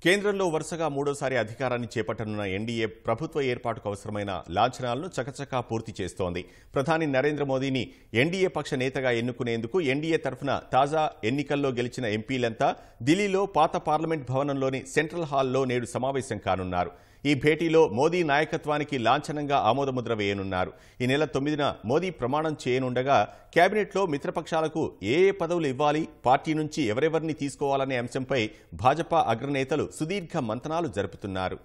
కేంద్రంలో వరుసగా మూడోసారి అధికారాన్ని చేపట్టనున్న ఎన్డీఏ ప్రభుత్వ ఏర్పాటుకు అవసరమైన లాంఛనాలను చకచకా పూర్తి చేస్తోంది. ప్రధాని నరేంద్ర మోదీని ఎన్డీఏ పక్ష నేతగా ఎన్నుకునేందుకు ఎన్డీఏ తరఫున తాజా ఎన్నికల్లో గెలిచిన ఎంపీలంతా ఢిల్లీలో పాత పార్లమెంట్ భవనంలోని సెంట్రల్ హాల్లో నేడు సమావేశం కానున్నారు. ఈ భేటీలో మోదీ నాయకత్వానికి లాంఛనంగా ఆమోదముద్ర వేయనున్నారు. ఈ నెల 9న మోదీ ప్రమాణం చేయనుండగా కేబినెట్లో మిత్రపక్షాలకు ఏ పదవులు ఇవ్వాలి, పార్టీ నుంచి ఎవరెవరిని తీసుకోవాలనే అంశంపై భాజపా అగ్రనేతలు సుదీర్ఘ మంతనాలు జరుపుతున్నారు.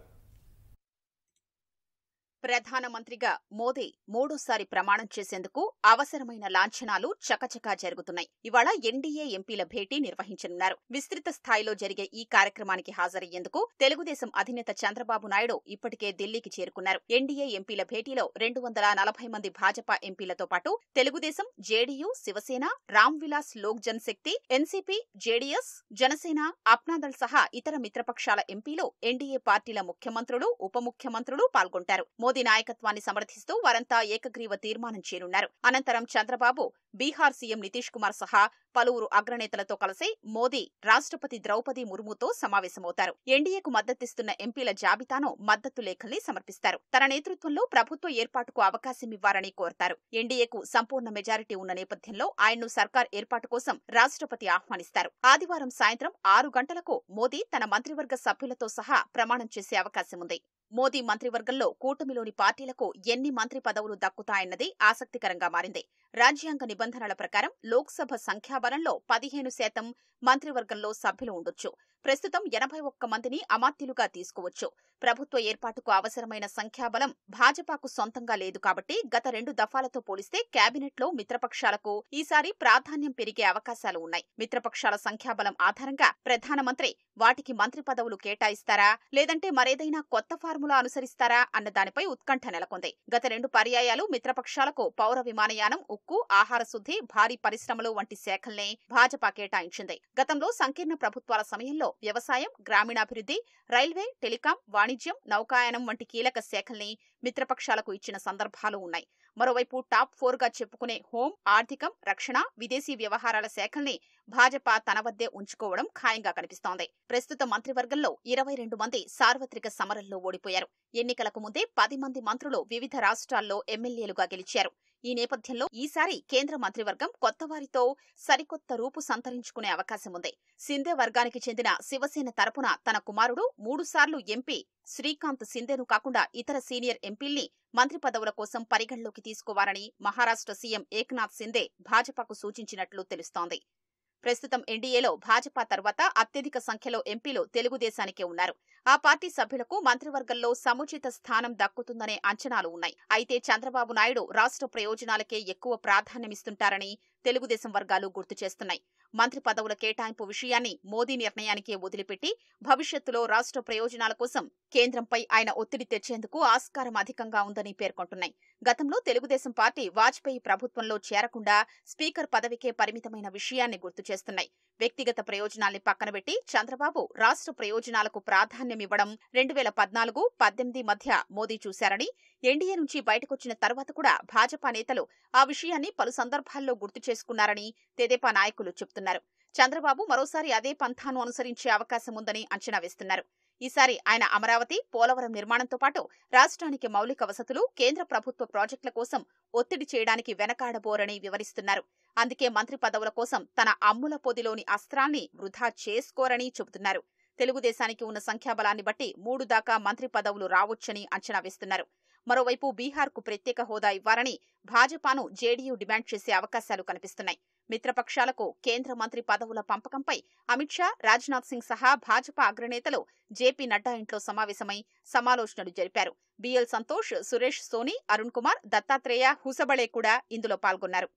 ప్రధానమంత్రిగా మోదీ మూడోసారి ప్రమాణం చేసేందుకు అవసరమైన లాంఛనాలు చకచకా జరుగుతున్నాయి. ఇవాళ ఎన్డీఏ ఎంపీల భేటీ నిర్వహించనున్నారు. విస్తృత స్థాయిలో జరిగే ఈ కార్యక్రమానికి హాజరయ్యేందుకు తెలుగుదేశం అధినేత చంద్రబాబు నాయుడు ఇప్పటికే ఢిల్లీకి చేరుకున్నారు. ఎన్డీఏ ఎంపీల భేటీలో 240 మంది భాజపా ఎంపీలతో పాటు Telugudesam, JDU, Shivsena, Ram Vilas Lok Janshakti, NCP, JDS, Janasena, Apna Dal సహా ఇతర మిత్రపక్షాల ఎంపీలు, ఎన్డీఏ పార్టీల ముఖ్యమంత్రులు, ఉప ముఖ్యమంత్రులు పాల్గొంటారు. మోదీ నాయకత్వాన్ని సమర్థిస్తూ వారంతా ఏకగ్రీవ తీర్మానం చేయనున్నారు. అనంతరం చంద్రబాబు బీహార్ సీఎం నితీష్ కుమార్ సహా పలువురు అగ్రనేతలతో కలిసి మోదీ రాష్ట్రపతి ద్రౌపది ముర్ముతో సమావేశమవుతారు. ఎన్డీఏకు మద్దతిస్తున్న ఎంపీల జాబితాను మద్దతు లేఖల్ని సమర్పిస్తారు. తన నేతృత్వంలో ప్రభుత్వ ఏర్పాటుకు అవకాశమివ్వాలని కోరతారు. ఎన్డీఏకు సంపూర్ణ మెజారిటీ ఉన్న నేపథ్యంలో ఆయన్ను సర్కార్ ఏర్పాటు కోసం రాష్ట్రపతి ఆహ్వానిస్తారు. ఆదివారం సాయంత్రం 6 గంటలకు మోదీ తన మంత్రివర్గ సభ్యులతో సహా ప్రమాణం చేసే అవకాశముంది. మోదీ మంత్రివర్గంలో కూటమిలోని పార్టీలకు ఎన్ని మంత్రి పదవులు దక్కుతాయన్నది ఆసక్తికరంగా మారింది. రాజ్యాంగ నిబంధనల ప్రకారం లోక్సభ సంఖ్యాబలంలో 15% మంత్రివర్గంలో సభ్యులు ఉండొచ్చు. ప్రస్తుతం 81 మందిని అమాత్యులుగా తీసుకోవచ్చు. ప్రభుత్వ ఏర్పాటుకు అవసరమైన సంఖ్యాబలం భాజపాకు సొంతంగా లేదు కాబట్టి గత 2 దఫాలతో పోలిస్తే కేబినెట్లో మిత్రపక్షాలకు ఈసారి ప్రాధాన్యం పెరిగే అవకాశాలు ఉన్నాయి. మిత్రపక్షాల సంఖ్యాబలం ఆధారంగా ప్రధానమంత్రి వాటికి మంత్రి పదవులు కేటాయిస్తారా, లేదంటే మరేదైనా కొత్త ఫార్ములా అనుసరిస్తారా అన్న దానిపై ఉత్కంఠ నెలకొంది. గత 2 పర్యాయాలు మిత్రపక్షాలకు పౌర విమానయానం, ఉక్కు, ఆహార శుద్ధి, భారీ పరిశ్రమలు వంటి శాఖల్నే భాజపా కేటాయించింది. గతంలో సంకీర్ణ ప్రభుత్వాల సమయంలో వ్యవసాయం, గ్రామీణాభివృద్ధి, రైల్వే, టెలికాం, వాణిజ్యం, నౌకాయానం వంటి కీలక శాఖల్ని మిత్రపక్షాలకు ఇచ్చిన సందర్భాలు ఉన్నాయి. మరోవైపు టాప్ 4గా చెప్పుకునే హోం, ఆర్థికం, రక్షణ, విదేశీ వ్యవహారాల శాఖల్ని భాజపా తన వద్దే ఉంచుకోవడం ఖాయంగా కనిపిస్తోంది. ప్రస్తుత మంత్రివర్గంలో 22 మంది సార్వత్రిక సమరంలో ఓడిపోయారు. ఎన్నికలకు ముందే 10 మంది మంత్రులు వివిధ రాష్ట్రాల్లో ఎమ్మెల్యేలుగా గెలిచారు. ఈ నేపథ్యంలో ఈసారి కేంద్ర మంత్రివర్గం కొత్తవారితో సరికొత్త రూపు సంతరించుకునే అవకాశముంది. సింధే వర్గానికి చెందిన శివసేన తరపున తన కుమారుడు 3 సార్లు ఎంపీ శ్రీకాంత్ సింధేను కాకుండా ఇతర సీనియర్ ఎంపీల్ని మంత్రి పదవుల కోసం పరిగణలోకి తీసుకోవాలని మహారాష్ట్ర సీఎం ఏక్నాథ్ సింధే భాజపాకు సూచించినట్లు తెలుస్తోంది. ప్రస్తుతం ఎన్డీఏలో భాజపా తర్వాత అత్యధిక సంఖ్యలో ఎంపీలు తెలుగుదేశానికే ఉన్నారు. ఆ పార్టీ సభ్యులకు మంత్రివర్గంలో సముచిత స్థానం దక్కుతుందనే అంచనాలు ఉన్నాయి. అయితే చంద్రబాబు నాయుడు రాష్ట్ర ప్రయోజనాలకే ఎక్కువ ప్రాధాన్యమిస్తుంటారని తెలుగుదేశం వర్గాలు గుర్తు చేస్తున్నాయి. మంత్రి పదవుల కేటాయింపు విషయాన్ని మోదీ నిర్ణయానికే వదిలిపెట్టి భవిష్యత్తులో రాష్ట్ర ప్రయోజనాల కోసం కేంద్రంపై ఆయన ఒత్తిడి తెచ్చేందుకు ఆస్కారం అధికంగా ఉందని పేర్కొంటున్నాయి. గతంలో తెలుగుదేశం పార్టీ వాజ్పేయి ప్రభుత్వంలో చేరకుండా స్పీకర్ పదవికే పరిమితమైన విషయాన్ని గుర్తు చేస్తున్నాయి. వ్యక్తిగత ప్రయోజనాల్ని పక్కనబెట్టి చంద్రబాబు రాష్ట్ర ప్రయోజనాలకు ప్రాధాన్యమివ్వడం 2014-18 మధ్య మోదీ చూశారని, ఎన్డీఏ నుంచి బయటకొచ్చిన తర్వాత కూడా భాజపా నేతలు ఆ విషయాన్ని పలు సందర్భాల్లో గుర్తు చేసుకున్నారని తెదేపా నాయకులు చెబుతున్నారు. చంద్రబాబు మరోసారి అదే పంథాను అనుసరించే అవకాశముందని అంచనా వేస్తున్నారు. ఈసారి ఆయన అమరావతి, పోలవరం నిర్మాణంతో పాటు రాష్ట్రానికి మౌలిక వసతులు, కేంద్ర ప్రభుత్వ ప్రాజెక్టుల కోసం ఒత్తిడి చేయడానికి వెనకాడబోరని వివరిస్తున్నారు. అందుకే మంత్రి పదవుల కోసం తన అమ్ముల పొదిలోని అస్త్రాల్ని వృధా చేసుకోరని చెబుతున్నారు. తెలుగుదేశానికి ఉన్న సంఖ్యాబలాన్ని బట్టి 3 దాకా మంత్రి పదవులు రావొచ్చని అంచనా వేస్తున్నారు. మరోవైపు బీహార్కు ప్రత్యేక హోదా ఇవ్వాలని భాజపాను జేడీయూ డిమాండ్ చేసే అవకాశాలు కనిపిస్తున్నాయి. మిత్రపక్షాలకు కేంద్ర మంత్రి పదవుల పంపకంపై అమిత్ షా, రాజ్నాథ్ సింగ్ సహా భాజపా అగ్రనేతలు జేపీ నడ్డా ఇంట్లో సమావేశమై సమాలోచనలు జరిపారు. బిఎల్ సంతోష్, సురేష్ సోని, అరుణ్ కుమార్, దత్తాత్రేయ హుసబళే కూడా ఇందులో పాల్గొన్నారు.